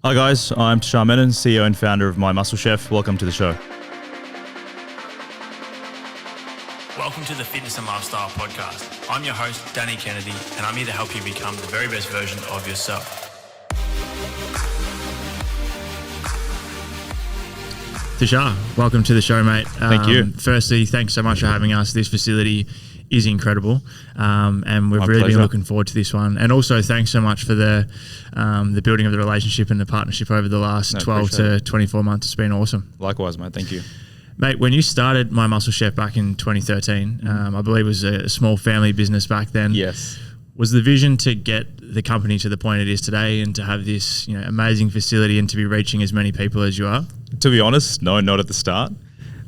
Hi guys, I'm Tushar Menon, CEO and founder of My Muscle Chef. Welcome to the show. Welcome to the Fitness and Lifestyle Podcast. I'm your host, Danny Kennedy, and I'm here to help you become the very best version of yourself. Tushar, welcome to the show, mate. Thank you. Firstly, thanks so much for having us. This facility is incredible, and we've My really pleasure. been looking forward to this one. And also, thanks so much for the building of the relationship and the partnership over the last 12 to 24 months. It's been awesome. Likewise, mate. Thank you. Mate, when you started My Muscle Chef back in 2013, I believe it was a small family business back then. Yes. Was the vision to get the company to the point it is today and to have this, amazing facility and to be reaching as many people as you are? To be honest, no, not at the start.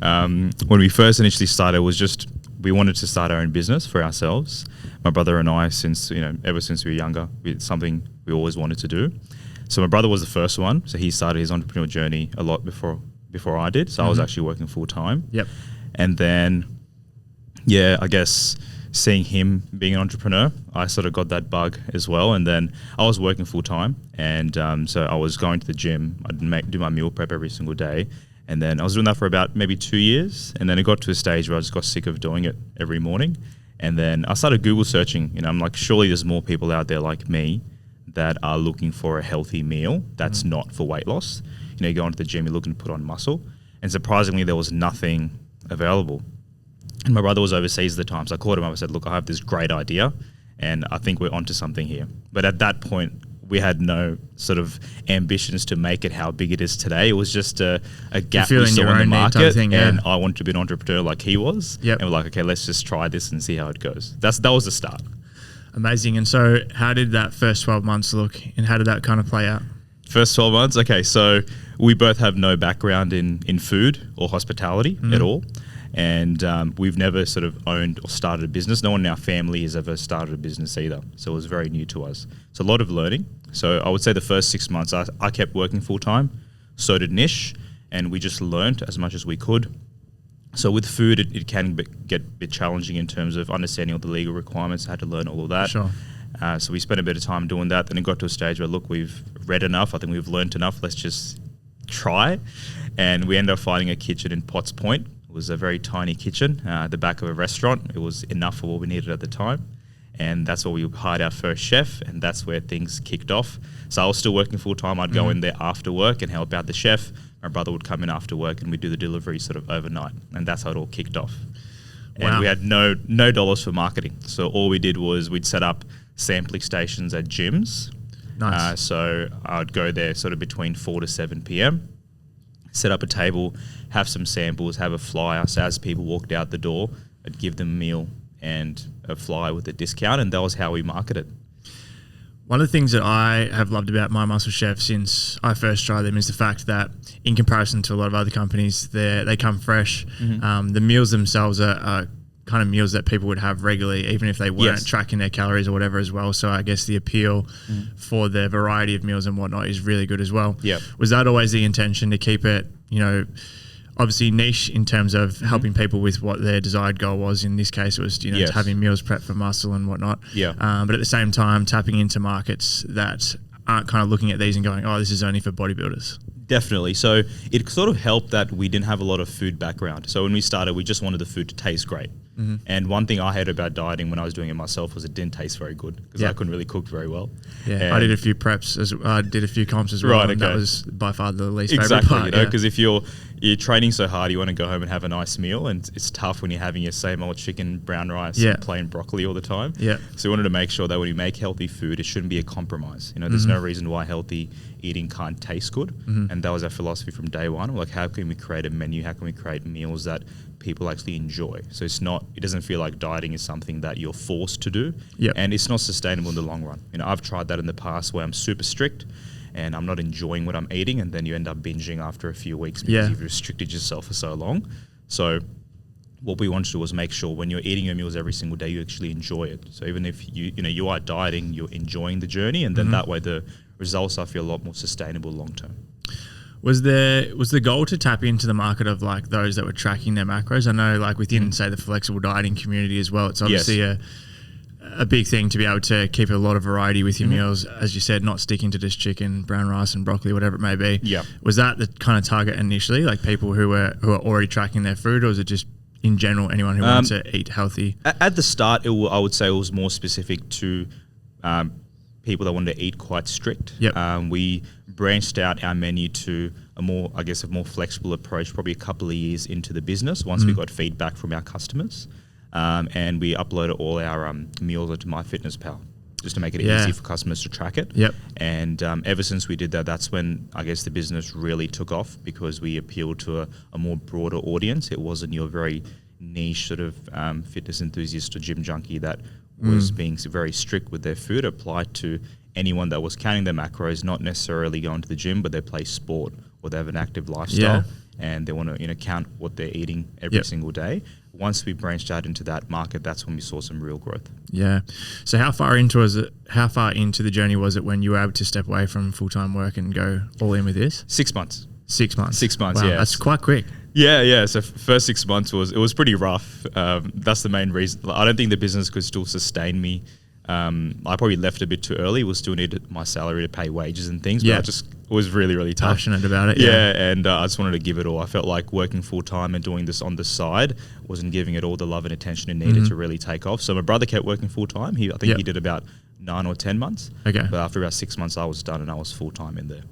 When we first initially started, it was just we wanted to start our own business for ourselves. My brother and I, ever since we were younger, it's something we always wanted to do. So my brother was the first one. So he started his entrepreneurial journey a lot before I did. So I was actually working full time. Yep. And then, I guess seeing him being an entrepreneur, I sort of got that bug as well. And then I was working full time, and so I was going to the gym. I'd do my meal prep every single day, and then I was doing that for about maybe 2 years. And then it got to a stage where I just got sick of doing it every morning. And then I started Google searching. I'm like, surely there's more people out there like me that are looking for a healthy meal that's not for weight loss. You go into the gym, you're looking to put on muscle, and surprisingly, there was nothing available. And my brother was overseas at the time, so I called him up and said, look, I have this great idea, and I think we're onto something here. But at that point, we had no sort of ambitions to make it how big it is today. It was just a gap we saw in the market, and I wanted to be an entrepreneur like he was. Yep. And we're like, okay, let's just try this and see how it goes. That was the start. Amazing. And so how did that first 12 months look, and how did that kind of play out? First 12 months? Okay, so we both have no background in food or hospitality at all. And we've never sort of owned or started a business. No one in our family has ever started a business either. So it was very new to us. So a lot of learning. So I would say the first 6 months, I kept working full time. So did Nish. And we just learned as much as we could. So with food, it can get a bit challenging in terms of understanding all the legal requirements. I had to learn all of that. Sure. So we spent a bit of time doing that. Then it got to a stage where, look, we've read enough. I think we've learned enough. Let's just try. And we ended up finding a kitchen in Potts Point. It was a very tiny kitchen at the back of a restaurant. It was enough for what we needed at the time. And that's where we hired our first chef, and that's where things kicked off. So I was still working full time. I'd go in there after work and help out the chef. My brother would come in after work, and we'd do the delivery sort of overnight. And that's how it all kicked off. Wow. And we had no dollars for marketing. So all we did was we'd set up sampling stations at gyms. Nice. So I'd go there sort of between 4 to 7 p.m., set up a table, have some samples, have a flyer. So as people walked out the door, I'd give them a meal and a flyer with a discount, and that was how we marketed. One of the things that I have loved about My Muscle Chef since I first tried them is the fact that in comparison to a lot of other companies, they come fresh. The meals themselves are kind of meals that people would have regularly, even if they weren't tracking their calories or whatever as well. So I guess the appeal for the variety of meals and whatnot is really good as well. Yep. Was that always the intention to keep it, obviously niche in terms of helping people with what their desired goal was? In this case, it was, having meals prepped for muscle and whatnot. Yeah. But at the same time, tapping into markets that aren't kind of looking at these and going, oh, this is only for bodybuilders. Definitely. So it sort of helped that we didn't have a lot of food background. So when we started, we just wanted the food to taste great. And one thing I hated about dieting when I was doing it myself was it didn't taste very good because I couldn't really cook very well. Yeah, and I did a few preps, I did a few comps as well, Right, and that okay. was by far the least favorite Exactly, part. because if you're training so hard, you want to go home and have a nice meal, and it's tough when you're having your same old chicken, brown rice, and plain broccoli all the time. Yeah. So we wanted to make sure that when you make healthy food, it shouldn't be a compromise. There's no reason why healthy eating can't taste good, and that was our philosophy from day one. We're like, how can we create a menu? How can we create meals that people actually enjoy? So it doesn't feel like dieting is something that you're forced to do, and it's not sustainable in the long run. I've tried that in the past where I'm super strict and I'm not enjoying what I'm eating, and then you end up binging after a few weeks because you've restricted yourself for so long. So what we wanted to do was make sure when you're eating your meals every single day, you actually enjoy it. So even if you are dieting, you're enjoying the journey, and then that way the results I feel a lot more sustainable long term. Was the goal to tap into the market of like those that were tracking their macros? I know like within say the flexible dieting community as well, it's obviously a a big thing to be able to keep a lot of variety with your meals, as you said, not sticking to just chicken, brown rice, and broccoli, whatever it may be. Yeah. Was that the kind of target initially, like people who are already tracking their food, or was it just in general anyone who wants to eat healthy? At the start, I would say it was more specific to people that wanted to eat quite strict. Yep. We branched out our menu to a more flexible approach probably a couple of years into the business once we got feedback from our customers. And we uploaded all our meals into MyFitnessPal just to make it easy for customers to track it. Yep. And ever since we did that, that's when I guess the business really took off because we appealed to a more broader audience. It wasn't your very niche sort of fitness enthusiast or gym junkie that was being very strict with their food. It applied to anyone that was counting their macros, not necessarily going to the gym, but they play sport or they have an active lifestyle and they want to count what they're eating every single day. Once we branched out into that market, that's when we saw some real growth. Yeah. So how far into the journey was it when you were able to step away from full-time work and go all in with this? 6 months. 6 months. 6 months, wow, yeah. That's quite quick. Yeah. So first 6 months was pretty rough. That's the main reason. I don't think the business could still sustain me. I probably left a bit too early. We still needed my salary to pay wages and things, but I just was really, really tough. Passionate about it. Yeah, and I just wanted to give it all. I felt like working full time and doing this on the side wasn't giving it all the love and attention it needed to really take off. So my brother kept working full time. I think he did about 9 or 10 months. Okay. But after about 6 months, I was done and I was full time in there.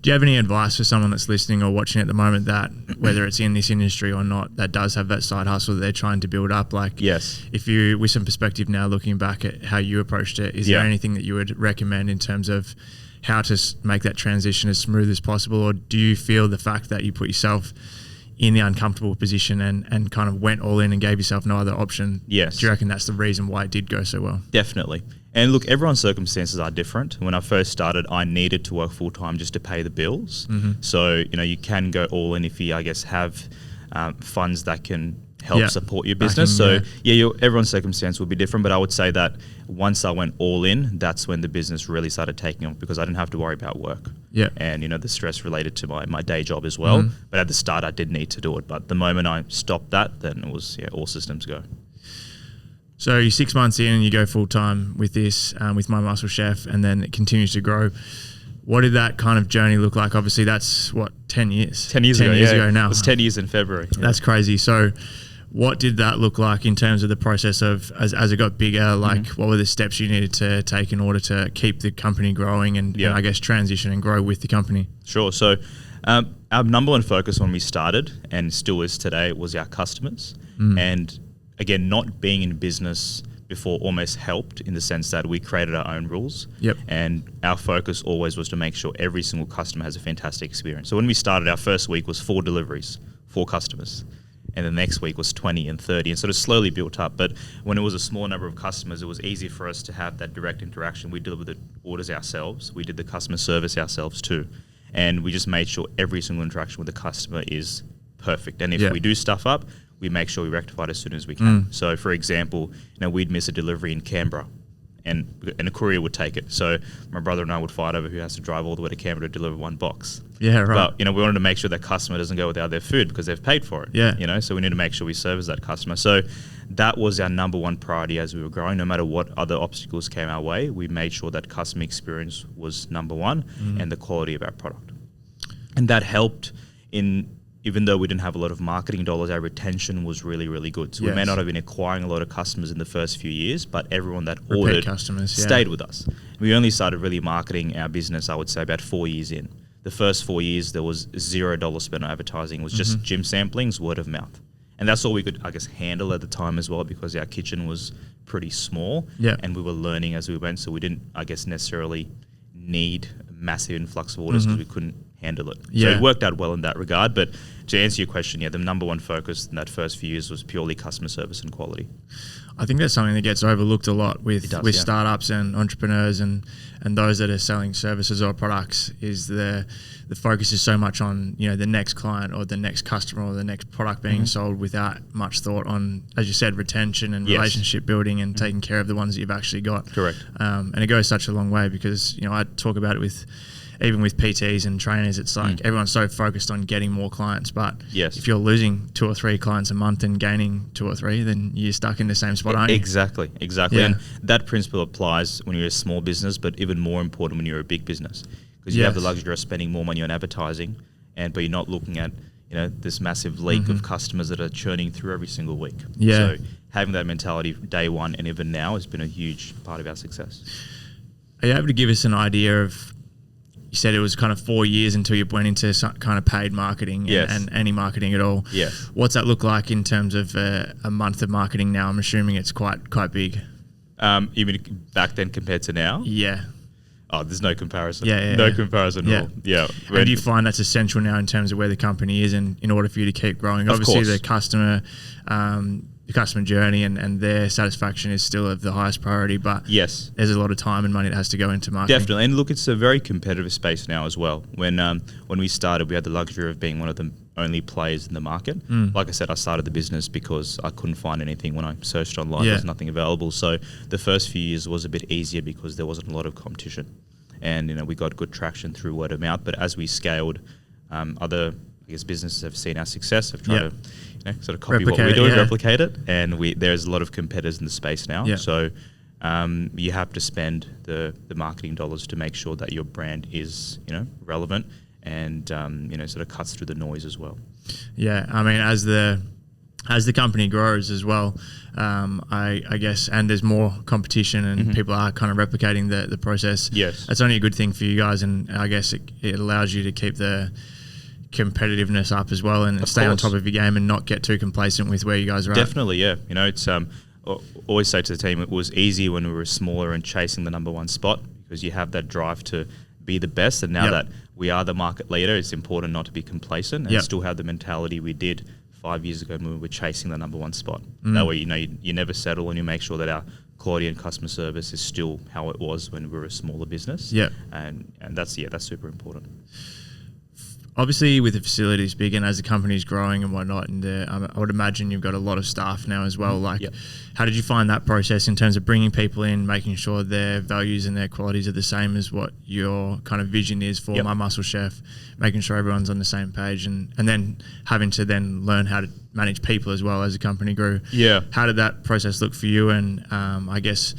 Do you have any advice for someone that's listening or watching at the moment that, whether it's in this industry or not, that does have that side hustle that they're trying to build up? Like, yes, if you, with some perspective now, looking back at how you approached it, is there anything that you would recommend in terms of how to make that transition as smooth as possible? Or do you feel the fact that you put yourself in the uncomfortable position and kind of went all in and gave yourself no other option? Yes. Do you reckon that's the reason why it did go so well? Definitely. And look, everyone's circumstances are different. When I first started, I needed to work full time just to pay the bills. So, you can go all in if you, I guess, have funds that can help support your business. Everyone's circumstance will be different, but I would say that once I went all in, that's when the business really started taking off because I didn't have to worry about work. Yeah. And, the stress related to my day job as well. But at the start, I did need to do it. But the moment I stopped that, then it was, all systems go. So you're 6 months in and you go full time with this, with My Muscle Chef, and then it continues to grow. What did that kind of journey look like? Obviously, that's 10 years? 10 years ago now. It was 10 years in February. Yeah. That's crazy. So what did that look like in terms of the process of, as it got bigger, like what were the steps you needed to take in order to keep the company growing and I guess transition and grow with the company? Sure. So our number one focus when we started, and still is today, was our customers. And again, not being in business before almost helped in the sense that we created our own rules. Yep. And our focus always was to make sure every single customer has a fantastic experience. So when we started, our first week was 4 deliveries, 4 customers. And the next week was 20 and 30 and sort of slowly built up. But when it was a small number of customers, it was easy for us to have that direct interaction. We delivered the orders ourselves. We did the customer service ourselves too. And we just made sure every single interaction with the customer is perfect. And if we do stuff up, we make sure we rectify it as soon as we can. So, for example, we'd miss a delivery in Canberra, and a courier would take it. So my brother and I would fight over who has to drive all the way to Canberra to deliver one box. Yeah, right. But we wanted to make sure that customer doesn't go without their food because they've paid for it. Yeah. So we need to make sure we service that customer. So that was our number one priority as we were growing. No matter what other obstacles came our way, we made sure that customer experience was number one and the quality of our product. And that helped even though we didn't have a lot of marketing dollars, our retention was really, really good. So we may not have been acquiring a lot of customers in the first few years, but everyone that ordered stayed with us. We only started really marketing our business, I would say, about 4 years in. The first 4 years, there was $0 spent on advertising. It was just gym samplings, word of mouth. And that's all we could, I guess, handle at the time as well because our kitchen was pretty small and we were learning as we went. So we didn't, I guess, necessarily need a massive influx of orders because we couldn't handle it. So it worked out well in that regard. But to answer your question, the number one focus in that first few years was purely customer service and quality. I think that's something that gets overlooked a lot with startups and entrepreneurs and those that are selling services or products is the focus is so much on, the next client or the next customer or the next product being sold without much thought on, as you said, retention and relationship building and taking care of the ones that you've actually got. Correct. And it goes such a long way because, I talk about it with even with PTs and trainers, it's like everyone's so focused on getting more clients. But Yes. if you're losing 2 or 3 clients a month and gaining 2 or 3, then you're stuck in the same spot, aren't you? Exactly. Yeah. And that principle applies when you're a small business, but even more important when you're a big business, because you have the luxury of spending more money on advertising, but you're not looking at this massive leak of customers that are churning through every single week. Yeah. So having that mentality day one and even now has been a huge part of our success. Are you able to give us an idea of, you said it was kind of 4 years until you went into some kind of paid marketing and any marketing at all. Yes. What's that look like in terms of a month of marketing now? I'm assuming it's quite big. Even back then compared to now? Yeah. Oh, there's no comparison. Yeah. No comparison at all. Yeah. And do you find that's essential now in terms of where the company is and in order for you to keep growing? Of Obviously, course. the customer journey and their satisfaction is still of the highest priority, but Yes. there's a lot of time and money that has to go into marketing. Definitely. And look, it's a very competitive space now as well. When we started, we had the luxury of being one of the only players in the market. Like I said, I started the business because I couldn't find anything when I searched online. There was nothing available. So the first few years was a bit easier because there wasn't a lot of competition. And we got good traction through word of mouth. But as we scaled, other businesses have seen our success, have tried to sort of copy what we do and replicate it. And there's a lot of competitors in the space now. Yeah. So you have to spend the marketing dollars to make sure that your brand is relevant and sort of cuts through the noise as well. Yeah, I mean, as the company grows as well, I guess, and there's more competition and people are kind of replicating the process. Yes. It's only a good thing for you guys, and I guess it allows you to keep the competitiveness up as well and stay on top of your game and not get too complacent with where you guys are Definitely, yeah. It's always say to the team, it was easy when we were smaller and chasing the number one spot because you have that drive to be the best, and now that we are the market leader, it's important not to be complacent and still have the mentality we did 5 years ago when we were chasing the number one spot. That way, you never settle and you make sure that our quality and customer service is still how it was when we were a smaller business. Yeah. And that's super important. Obviously, with the facilities big and as the company's growing and whatnot, and I would imagine you've got a lot of staff now as well. Like, how did you find that process in terms of bringing people in, making sure their values and their qualities are the same as what your kind of vision is for My Muscle Chef, making sure everyone's on the same page, and then having to then learn how to manage people as well as the company grew. Yeah. How did that process look for you? And I guess,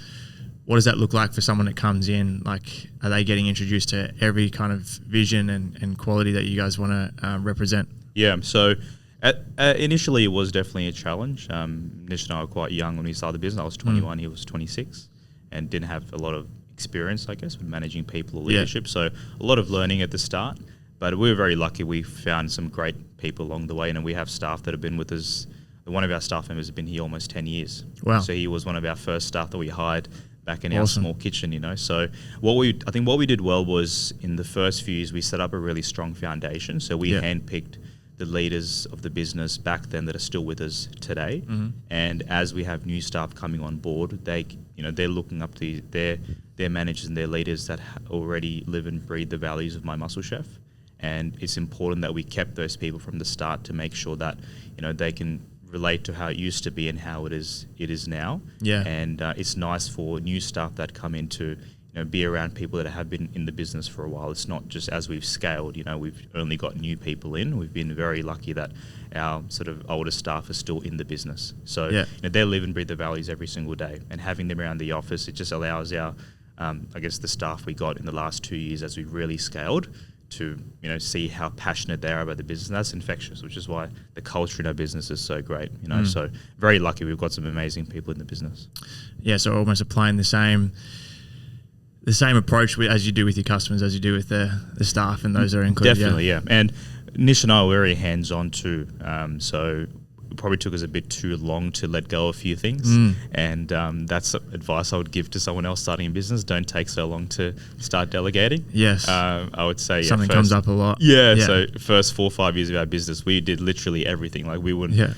what does that look like for someone that comes in? Like, are they getting introduced to every kind of vision and quality that you guys want to represent? Yeah, so initially it was definitely a challenge. Nish and I were quite young when we started the business. I was 21, he was 26, and didn't have a lot of experience, I guess, with managing people or leadership. So a lot of learning at the start, but we were very lucky. We found some great people along the way, and we have staff that have been with us. One of our staff members has been here almost 10 years. Wow. So he was one of our first staff that we hired back in our small kitchen, So I think what we did well was in the first few years, we set up a really strong foundation. So we handpicked the leaders of the business back then that are still with us today. And as we have new staff coming on board, they're looking up to their managers and their leaders that already live and breathe the values of My Muscle Chef. And it's important that we kept those people from the start to make sure that, they can relate to how it used to be and how it is now. Yeah. And it's nice for new staff that come in to be around people that have been in the business for a while. It's not just as we've scaled, we've only got new people in. We've been very lucky that our sort of older staff are still in the business. So they live and breathe the values every single day, and having them around the office, it just allows our the staff we got in the last 2 years as we really scaled to see how passionate they are about the business. And that's infectious, which is why the culture in our business is so great. So very lucky we've got some amazing people in the business. Yeah, so almost applying the same approach as you do with your customers, as you do with the staff and those that are included. Definitely, yeah. And Nish and I were very hands-on too. So it probably took us a bit too long to let go of a few things. And that's advice I would give to someone else starting a business. Don't take so long to start delegating. Yes. I would say something comes up a lot. Yeah. So first 4 or 5 years of our business, we did literally everything. Like we wouldn't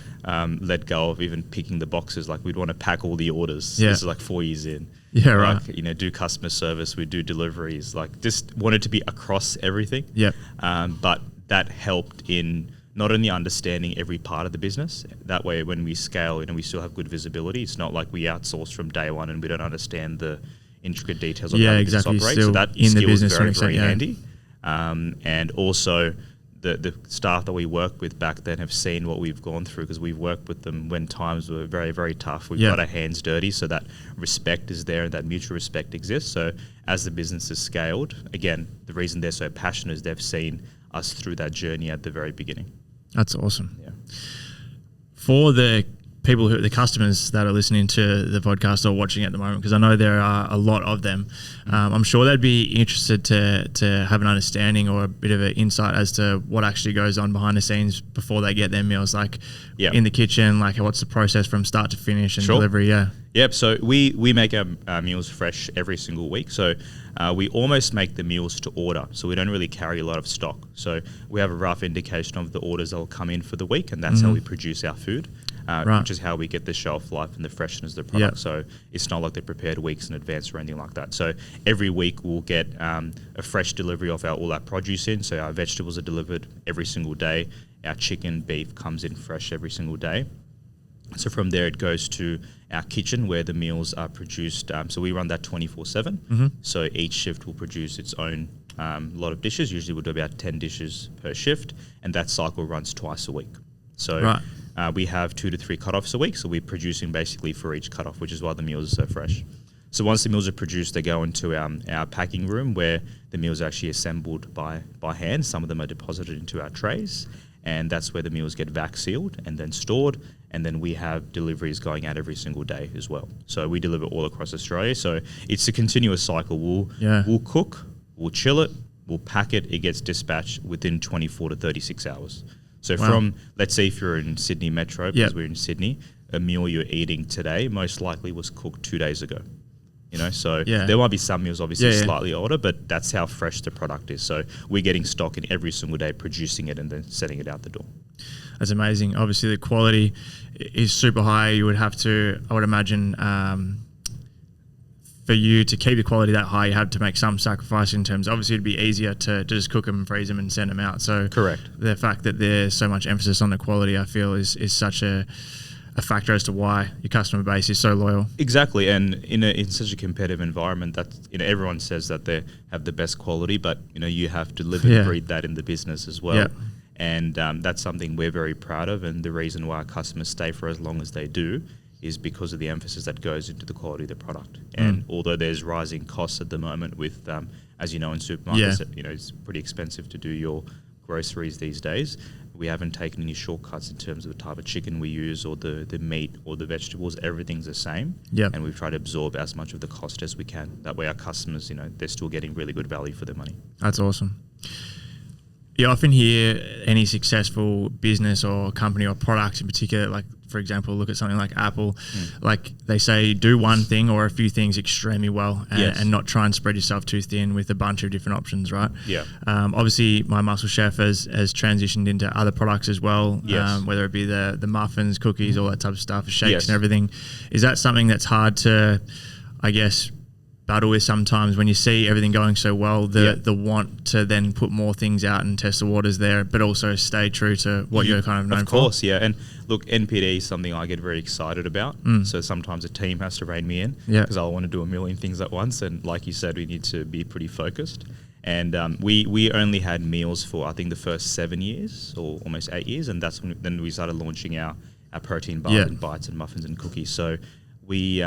let go of even picking the boxes. Like we'd want to pack all the orders. Yeah. This is like 4 years in. Yeah, right. Do customer service, we do deliveries. Like just wanted to be across everything. Yeah. But that helped in not only understanding every part of the business. That way, when we scale, we still have good visibility. It's not like we outsource from day one and we don't understand the intricate details of how the business operates. So that skill is very, very handy. and also the staff that we work with back then have seen what we've gone through, because we've worked with them when times were very, very tough. We've got our hands dirty, so that respect is there and that mutual respect exists. So as the business has scaled, again, the reason they're so passionate is they've seen us through that journey at the very beginning. That's awesome. Yeah. For the people the customers that are listening to the podcast or watching at the moment, because I know there are a lot of them, I'm sure they'd be interested to have an understanding or a bit of an insight as to what actually goes on behind the scenes before they get their meals, like in the kitchen, like what's the process from start to finish and delivery. Yep. So we make our meals fresh every single week. So we almost make the meals to order. So we don't really carry a lot of stock. So we have a rough indication of the orders that will come in for the week, and that's how we produce our food, which is how we get the shelf life and the freshness of the product. So it's not like they're prepared weeks in advance or anything like that. So every week we'll get a fresh delivery of all our produce in. So our vegetables are delivered every single day. Our chicken, beef comes in fresh every single day. So from there it goes to our kitchen where the meals are produced. So we run that 24/7. So each shift will produce its own lot of dishes. Usually we'll do about 10 dishes per shift, and that cycle runs twice a week. So we have 2 to 3 cutoffs a week. So we're producing basically for each cutoff, which is why the meals are so fresh. So once the meals are produced, they go into our packing room where the meals are actually assembled by hand. Some of them are deposited into our trays, and that's where the meals get vac sealed and then stored. And then we have deliveries going out every single day as well. So we deliver all across Australia. So it's a continuous cycle. We'll cook, we'll chill it, we'll pack it. It gets dispatched within 24 to 36 hours. So from, let's say if you're in Sydney Metro, because we're in Sydney, a meal you're eating today most likely was cooked 2 days ago. So there might be some meals obviously slightly older, but that's how fresh the product is. So we're getting stock in every single day, producing it and then setting it out the door. That's amazing. Obviously the quality is super high. You would have to, I would imagine, for you to keep the quality that high, you have to make some sacrifice in terms, obviously it'd be easier to just cook them and freeze them and send them out. So correct. The fact that there's so much emphasis on the quality, I feel is such a factor as to why your customer base is so loyal. Exactly, and in such a competitive environment, that everyone says that they have the best quality, but you have to live and breathe that in the business as well. And that's something we're very proud of, and the reason why our customers stay for as long as they do is because of the emphasis that goes into the quality of the product. And although there's rising costs at the moment with, as you know, in supermarkets, it's pretty expensive to do your groceries these days. We haven't taken any shortcuts in terms of the type of chicken we use or the meat or the vegetables. Everything's the same. And we've tried to absorb as much of the cost as we can. That way our customers, they're still getting really good value for their money. That's awesome. You often hear any successful business or company or product in particular, like, for example, look at something like Apple, like they say do one thing or a few things extremely well and not try and spread yourself too thin with a bunch of different options, right? Obviously, My Muscle Chef has transitioned into other products as well, whether it be the muffins, cookies, all that type of stuff, shakes and everything. Is that something that's hard to, I guess, battle with sometimes when you see everything going so well, the want to then put more things out and test the waters there, but also stay true to what you're kind of known for? Of course, And look, NPD is something I get very excited about. So sometimes a team has to rein me in because I want to do a million things at once. And like you said, we need to be pretty focused. And we only had meals for, I think, the first 7 years or almost 8 years. And that's when then we started launching our protein bars and bites and muffins and cookies. So we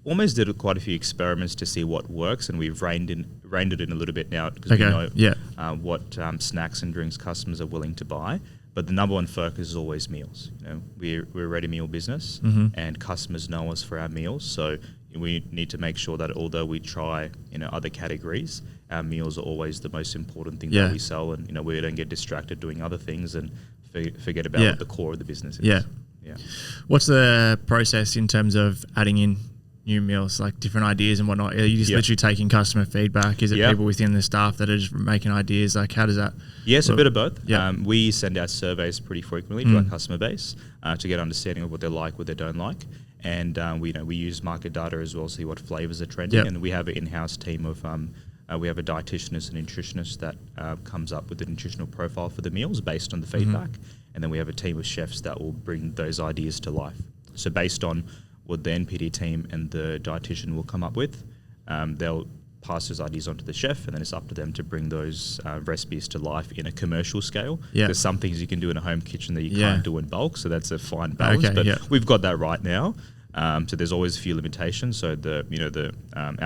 almost did quite a few experiments to see what works, and we've reined it in a little bit now because we know what snacks and drinks customers are willing to buy. But the number one focus is always meals. We're a ready meal business, and customers know us for our meals. So we need to make sure that although we try other categories, our meals are always the most important thing that we sell, and we don't get distracted doing other things and forget about what the core of the business is. What's the process in terms of adding in new meals, like different ideas and whatnot? Are you just literally taking customer feedback? Is it people within the staff that are just making ideas? Like, how does that Yes, a bit of both. We send out surveys pretty frequently to our customer base to get understanding of what they like, what they don't like. And we use market data as well to see what flavors are trending. And we have an in-house team of we have a dietitianist and nutritionist that comes up with a nutritional profile for the meals based on the feedback. And then we have a team of chefs that will bring those ideas to life. So based on what the NPD team and the dietitian will come up with, they'll pass those ideas on to the chef, and then it's up to them to bring those recipes to life in a commercial scale. Yeah. There's some things you can do in a home kitchen that you Yeah. can't do in bulk, so that's a fine balance. Okay, but yeah. we've got that right now. So there's always a few limitations. So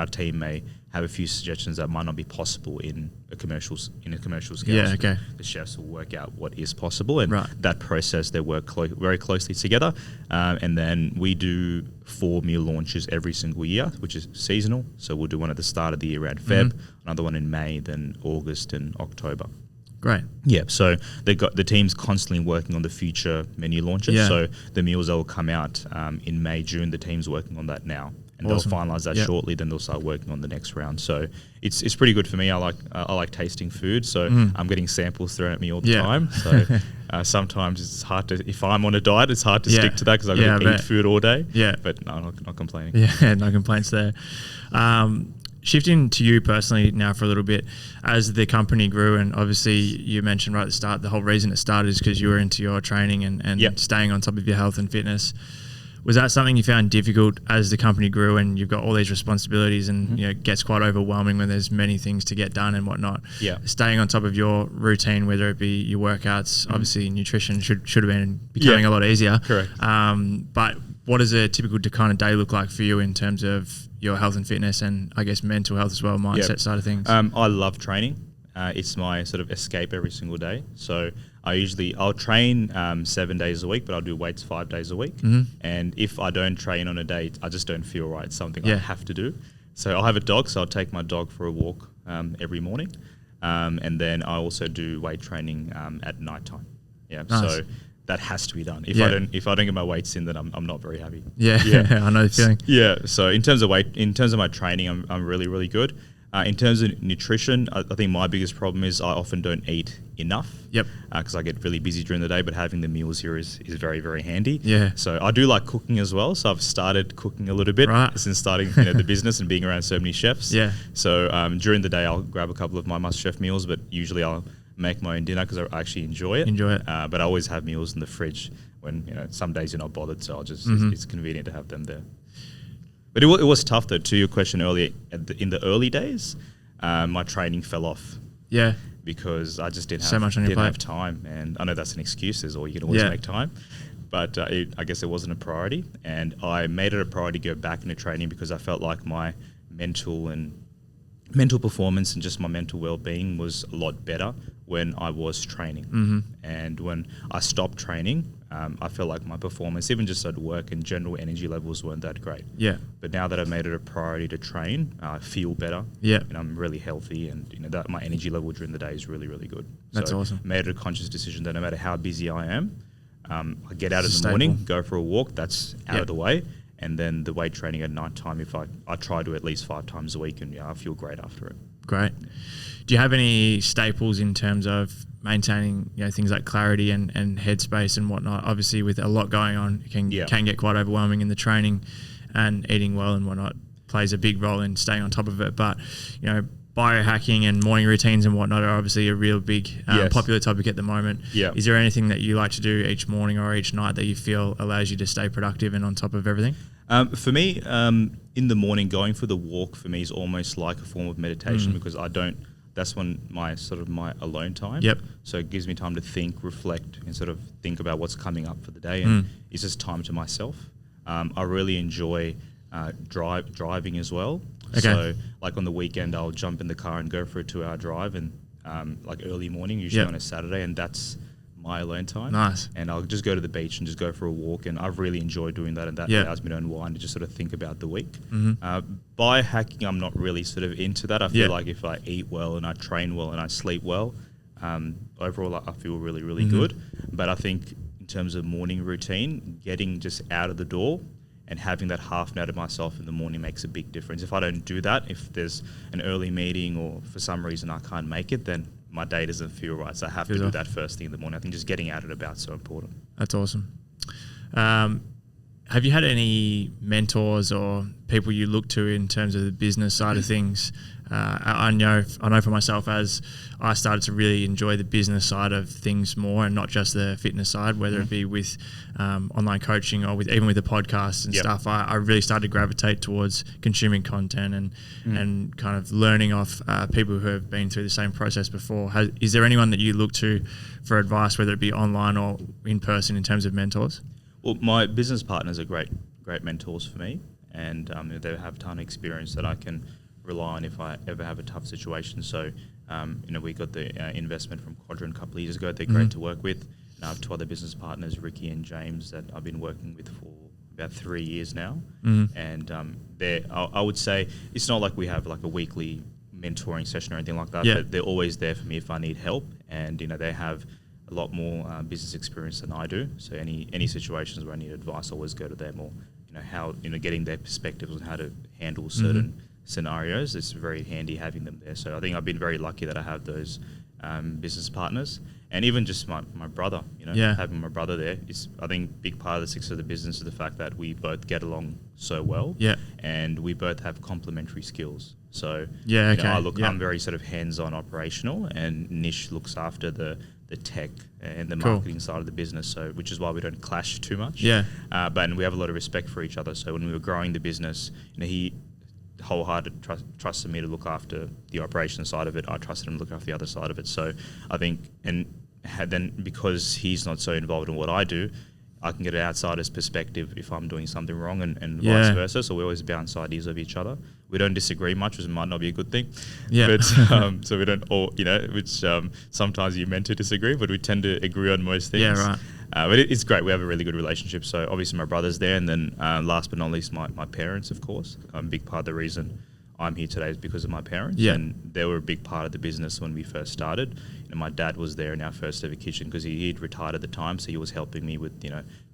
our team may have a few suggestions that might not be possible in a commercial scale. Yeah, So okay. the chefs will work out what is possible, and Right. that process they work very closely together. And then we do 4 meal launches every single year, which is seasonal. So we'll do one at the start of the year around Feb, another one in May, then August and October. Great. Yeah, so the team's constantly working on the future menu launches. Yeah. So the meals that will come out in May, June, the team's working on that now, and Awesome. they'll finalize that Yep. shortly. Then they'll start working on the next round. So it's pretty good for me. I like tasting food, so I'm getting samples thrown at me all the Yeah. time. So sometimes it's hard to, if I'm on a diet, it's hard to Yeah. stick to that because I've Yeah, got I to eat bet. food all day. Yeah. But no, I'm not complaining. Yeah, no complaints there. Shifting to you personally now for a little bit, as the company grew, and obviously you mentioned right at the start, the whole reason it started is because you were into your training and Yep. staying on top of your health and fitness. Was that something you found difficult as the company grew and you've got all these responsibilities and it gets quite overwhelming when there's many things to get done and whatnot? Yeah. Staying on top of your routine, whether it be your workouts, obviously nutrition should have been becoming Yeah. a lot easier. Correct. But what does a typical kind of day look like for you in terms of your health and fitness and I guess mental health as well, mindset side of things? I love training. It's my sort of escape every single day. So I'll train 7 days a week, but I'll do weights 5 days a week. And if I don't train on a day, I just don't feel right. It's something I Yeah. have to do. So I'll have a dog, so I'll take my dog for a walk every morning. And then I also do weight training at night time. Yeah. Nice. So that has to be done. If Yeah. I don't get my weights in, then I'm not very happy. Yeah, I know the feeling. Yeah. So in terms of my training, I'm really, really good. In terms of nutrition, I think my biggest problem is I often don't eat enough. Yep. Because I get really busy during the day, but having the meals here is very, very handy. Yeah. So I do like cooking as well. So I've started cooking a little bit since starting the business and being around so many chefs. Yeah. So during the day, I'll grab a couple of my MasterChef meals, but usually I'll make my own dinner because I actually enjoy it. But I always have meals in the fridge when some days you're not bothered, so I'll just it's convenient to have them there. But it was tough though. To your question earlier, in the early days, my training fell off. Yeah. Because I just didn't So much on your have plate. time, and I know that's an excuse, or you can always Yeah. make time. But I guess it wasn't a priority, and I made it a priority to go back into training because I felt like my mental performance and just my mental well-being was a lot better when I was training. And when I stopped training, I felt like my performance, even just at work and general energy levels, weren't that great. Yeah. But now that I've made it a priority to train, I feel better. Yeah. And I'm really healthy, and that my energy level during the day is really, really good. That's awesome. Made it a conscious decision that no matter how busy I am, I get out in the Staple. morning, go for a walk. That's out Yep. of the way. And then the weight training at night time, if I try to at least 5 times a week, and I feel great after it. Great. Do you have any staples in terms of maintaining things like clarity and headspace and whatnot? Obviously, with a lot going on, it can get quite overwhelming in the training, and eating well and whatnot plays a big role in staying on top of it. But biohacking and morning routines and whatnot are obviously a real big popular topic at the moment. Yeah. Is there anything that you like to do each morning or each night that you feel allows you to stay productive and on top of everything? For me, in the morning, going for the walk for me is almost like a form of meditation because that's when my alone time. Yep. So it gives me time to think, reflect, and sort of think about what's coming up for the day, and it's just time to myself. I really enjoy driving as well. Okay. So like on the weekend, I'll jump in the car and go for a 2-hour drive, and like early morning, usually on a Saturday, and that's my alone time. Nice. And I'll just go to the beach and just go for a walk, and I've really enjoyed doing that, and that allows me to unwind and just sort of think about the week. Biohacking, I'm not really sort of into that. I feel like if I eat well and I train well and I sleep well, overall I feel really, really good. But I think in terms of morning routine, getting just out of the door and having that half an hour to myself in the morning makes a big difference. If I don't do that, if there's an early meeting or for some reason I can't make it, then my day doesn't feel right. So I have to do that first thing in the morning. I think just getting out and about is so important. That's awesome. Have you had any mentors or people you look to in terms of the business side of things? I know for myself, as I started to really enjoy the business side of things more and not just the fitness side, whether it be with online coaching or even with the podcasts and stuff, I really started to gravitate towards consuming content and kind of learning off people who have been through the same process before. Is there anyone that you look to for advice, whether it be online or in person, in terms of mentors? Well, my business partners are great mentors for me, and they have a ton of experience that I can rely on if I ever have a tough situation. So, we got the investment from Quadrant a couple of years ago. They're great to work with. And I have 2 other business partners, Ricky and James, that I've been working with for about 3 years now. And I would say it's not like we have like a weekly mentoring session or anything like that, but they're always there for me if I need help. And, they have a lot more business experience than I do. So any situations where I need advice, I always go to them, or, how, getting their perspectives on how to handle certain scenarios. It's very handy having them there. So I think I've been very lucky that I have those business partners, and even just my brother, having my brother there is, I think, a big part of the success of the business is the fact that we both get along so well, and we both have complementary skills. So I'm very sort of hands-on operational, and Nish looks after the tech and the marketing side of the business, so which is why we don't clash too much. But we have a lot of respect for each other. So when we were growing the business, he wholehearted trusted me to look after the operation side of it. I trusted him to look after the other side of it. So I think, then because he's not so involved in what I do, I can get an outsider's perspective if I'm doing something wrong, and vice versa. So we always bounce ideas of each other. We don't disagree much, which might not be a good thing. But so we don't all, which sometimes you're meant to disagree, but we tend to agree on most things. But it's great. We have a really good relationship. So obviously my brother's there, and then last but not least, my parents, of course. A big part of the reason I'm here today is because of my parents, and they were a big part of the business when we first started. My dad was there in our first ever kitchen because he'd retired at the time, so he was helping me with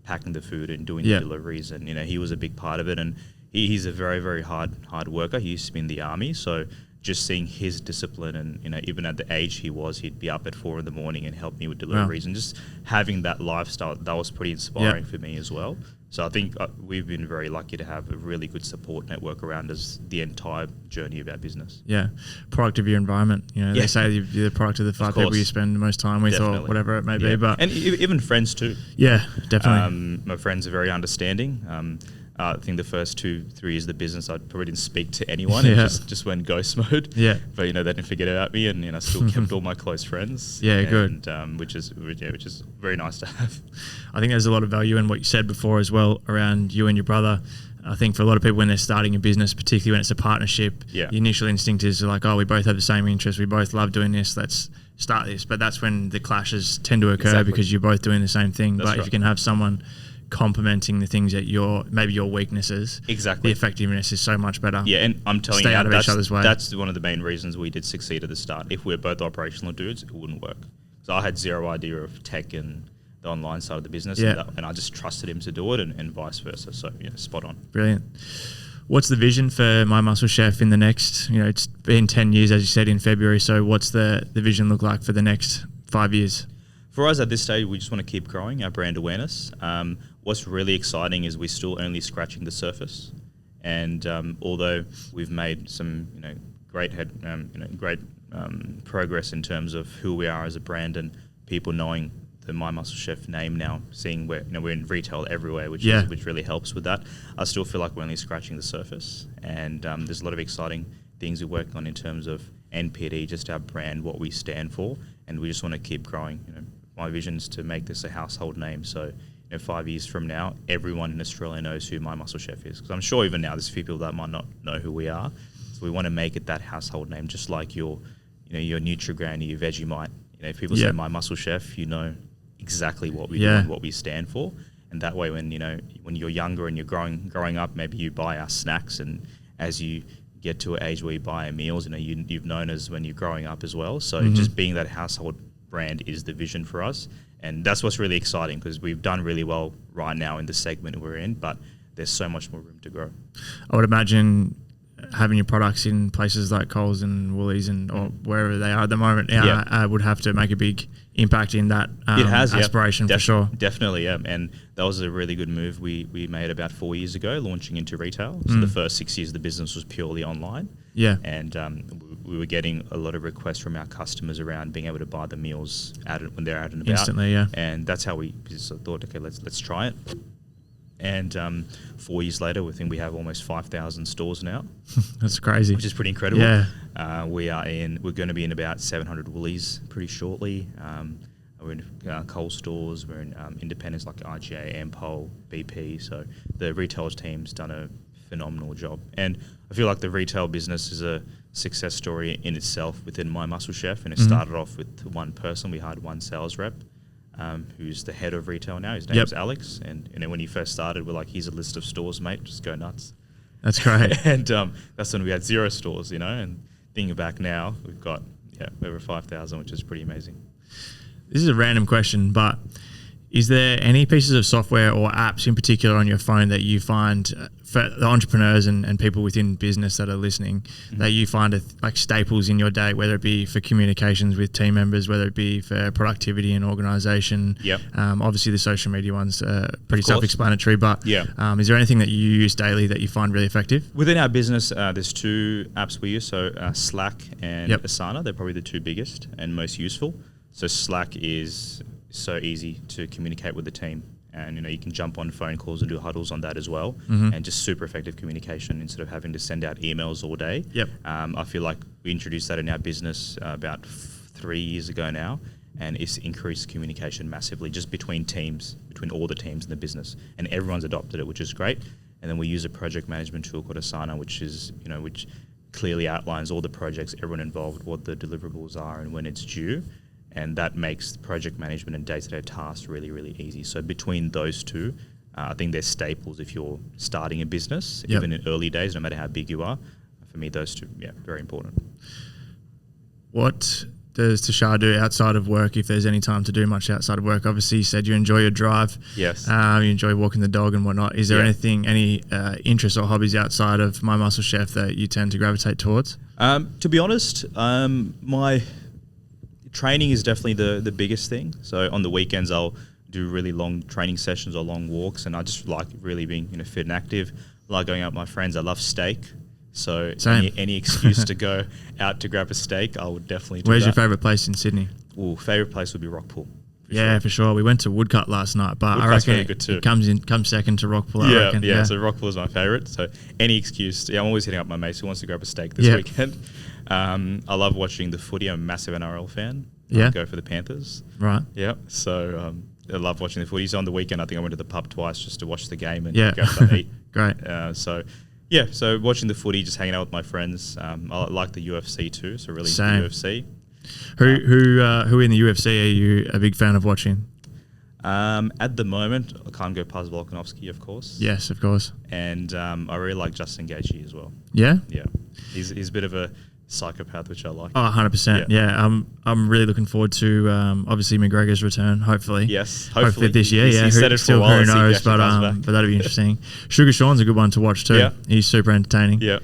packing the food and doing the deliveries, and he was a big part of it. And he's a very, very hard worker. He used to be in the army, so just seeing his discipline, and even at the age he was, he'd be up at 4 a.m. and help me with deliveries, and just having that lifestyle, that was pretty inspiring for me as well. So I think we've been very lucky to have a really good support network around us the entire journey of our business. Product of your environment. They say you're the product of the 5 people you spend the most time with, or whatever it may be. But and even friends too. Definitely. My friends are very understanding. I think the first 2-3 years of the business, I probably didn't speak to anyone. It just went ghost mode. But they didn't forget about me, and I still kept all my close friends. Good. Which is very nice to have. I think there's a lot of value in what you said before as well around you and your brother. I think for a lot of people when they're starting a business, particularly when it's a partnership, the initial instinct is like, we both have the same interests, we both love doing this, let's start this. But that's when the clashes tend to occur because you're both doing the same thing. That's but if you can have someone complementing the things that maybe your weaknesses, the effectiveness is so much better. And I'm telling Stay you, out of each other's way. That's one of the main reasons we did succeed at the start. If we're both operational dudes, it wouldn't work. So I had zero idea of tech and the online side of the business, and I just trusted him to do it, and vice versa. So spot on. Brilliant. What's the vision for My Muscle Chef in the next, it's been 10 years, as you said, in February. So what's the vision look like for the next 5 years? For us at this stage, we just want to keep growing our brand awareness. What's really exciting is we're still only scratching the surface. And although we've made some, great progress in terms of who we are as a brand, and people knowing the My Muscle Chef name now, seeing we're in retail everywhere, which really helps with that. I still feel like we're only scratching the surface, and there's a lot of exciting things we're working on in terms of NPD, just our brand, what we stand for, and we just want to keep growing. My vision is to make this a household name. So 5 years from now, everyone in Australia knows who My Muscle Chef is. Because I'm sure even now there's a few people that might not know who we are. So we want to make it that household name, just like your Nutri-Grain or your Vegemite. If people say My Muscle Chef, exactly what we do and what we stand for. And that way, when you're younger and you're growing up, maybe you buy our snacks, and as you get to an age where you buy our meals, you've known us when you're growing up as well. So just being that household brand is the vision for us, and that's what's really exciting, because we've done really well right now in the segment we're in, but there's so much more room to grow. I would imagine having your products in places like Coles and Woolies or wherever they are at the moment, would have to make a big impacting that It has, aspiration for sure. Definitely, yeah. And that was a really good move we made about 4 years ago, launching into retail. So the first 6 years of the business was purely online. Yeah. And we were getting a lot of requests from our customers around being able to buy the meals when they're out and about. Instantly, yeah. And that's how we just thought, okay, let's try it. And 4 years later, we think we have almost 5,000 stores now. That's crazy. Which is pretty incredible. Yeah. We're going to be in about 700 Woolies pretty shortly. We're in Coles stores. We're in independents like IGA, Ampol, BP. So the retail team's done a phenomenal job. And I feel like the retail business is a success story in itself within My Muscle Chef. And it started off with one person. We hired one sales rep. Who's the head of retail now. His name is Alex. And when he first started, we're like, here's a list of stores, mate. Just go nuts. That's great. And that's when we had 0 stores, and thinking back now, we've got over 5,000, which is pretty amazing. This is a random question, but is there any pieces of software or apps in particular on your phone that you find for the entrepreneurs and people within business that are listening that you find are like staples in your day, whether it be for communications with team members, whether it be for productivity and organization? Yep. Obviously the social media ones are pretty self-explanatory, but is there anything that you use daily that you find really effective? Within our business, there's 2 apps we use. So Slack and Asana, they're probably the 2 biggest and most useful. So Slack is so easy to communicate with the team, and you can jump on phone calls and do huddles on that as well, and just super effective communication instead of having to send out emails all day. I feel like we introduced that in our business about 3 years ago now, and it's increased communication massively just between all the teams in the business, and everyone's adopted it, which is great. And then we use a project management tool called Asana, which clearly outlines all the projects, everyone involved, what the deliverables are and when it's due. And that makes project management and day-to-day tasks really, really easy. So between those 2, I think they're staples if you're starting a business, even in early days, no matter how big you are. For me, those 2, very important. What does Tushar do outside of work, if there's any time to do much outside of work? Obviously, you said you enjoy your drive. Yes. You enjoy walking the dog and whatnot. Is there any interests or hobbies outside of My Muscle Chef that you tend to gravitate towards? To be honest, my training is definitely the biggest thing. So on the weekends, I'll do really long training sessions or long walks, and I just like really being fit and active. I like going out with my friends. I love steak. So any excuse to go out to grab a steak, I would definitely do. Where's your favourite place in Sydney? Favourite place would be Rockpool. For sure. We went to Woodcut last night, but I reckon really good too. It comes second to Rockpool. I reckon. Yeah. So Rockpool is my favourite. So any excuse. I'm always hitting up my mates who wants to grab a steak this weekend. I love watching the footy. I'm a massive NRL fan. I go for the Panthers. Right. Yeah. So I love watching the footy. So on the weekend, I think I went to the pub twice just to watch the game and go something to eat. Great. So watching the footy, just hanging out with my friends. I like the UFC too. So really into the UFC. Who in the UFC are you a big fan of watching? At the moment, I can't go past Volkanovski, of course. Yes, of course. And I really like Justin Gaethje as well. Yeah? Yeah. He's a bit of a psychopath, which I like. Oh, 100%. Yeah. I'm really looking forward to obviously McGregor's return, hopefully. Yes, hopefully this year. He said it for a while. Who knows, but that'll be interesting. Sugar Sean's a good one to watch too. Yeah. He's super entertaining. Yeah.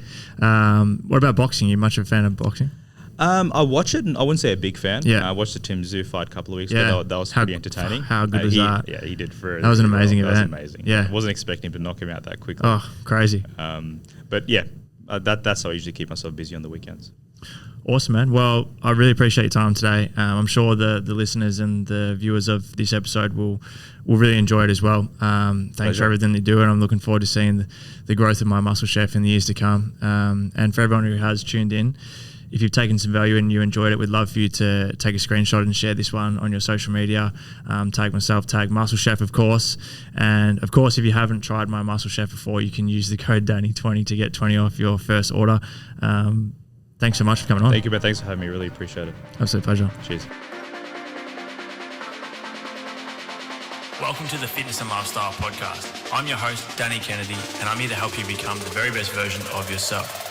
What about boxing? You much of a fan of boxing? I watch it, and I wouldn't say a big fan. Yeah. I watched the Tim Tszyu fight a couple of weeks ago. That was pretty entertaining. How good was that? Yeah, he did for that was an amazing event. That was amazing. Yeah. I wasn't expecting him to knock him out that quickly. Oh, crazy. But yeah, that's how I usually keep myself busy on the weekends. Awesome, man. Well, I really appreciate your time today. I'm sure the listeners and the viewers of this episode will really enjoy it as well. Thanks for everything you do, and I'm looking forward to seeing the growth of My Muscle Chef in the years to come. And for everyone who has tuned in, if you've taken some value and you enjoyed it, we'd love for you to take a screenshot and share this one on your social media. Tag myself, tag Muscle Chef, of course. And of course, if you haven't tried My Muscle Chef before, you can use the code Danny20 to get 20 off your first order. Thanks so much for coming on. Thank you, man. Thanks for having me. Really appreciate it. Absolute pleasure. Cheers. Welcome to the Fitness and Lifestyle Podcast. I'm your host, Danny Kennedy, and I'm here to help you become the very best version of yourself.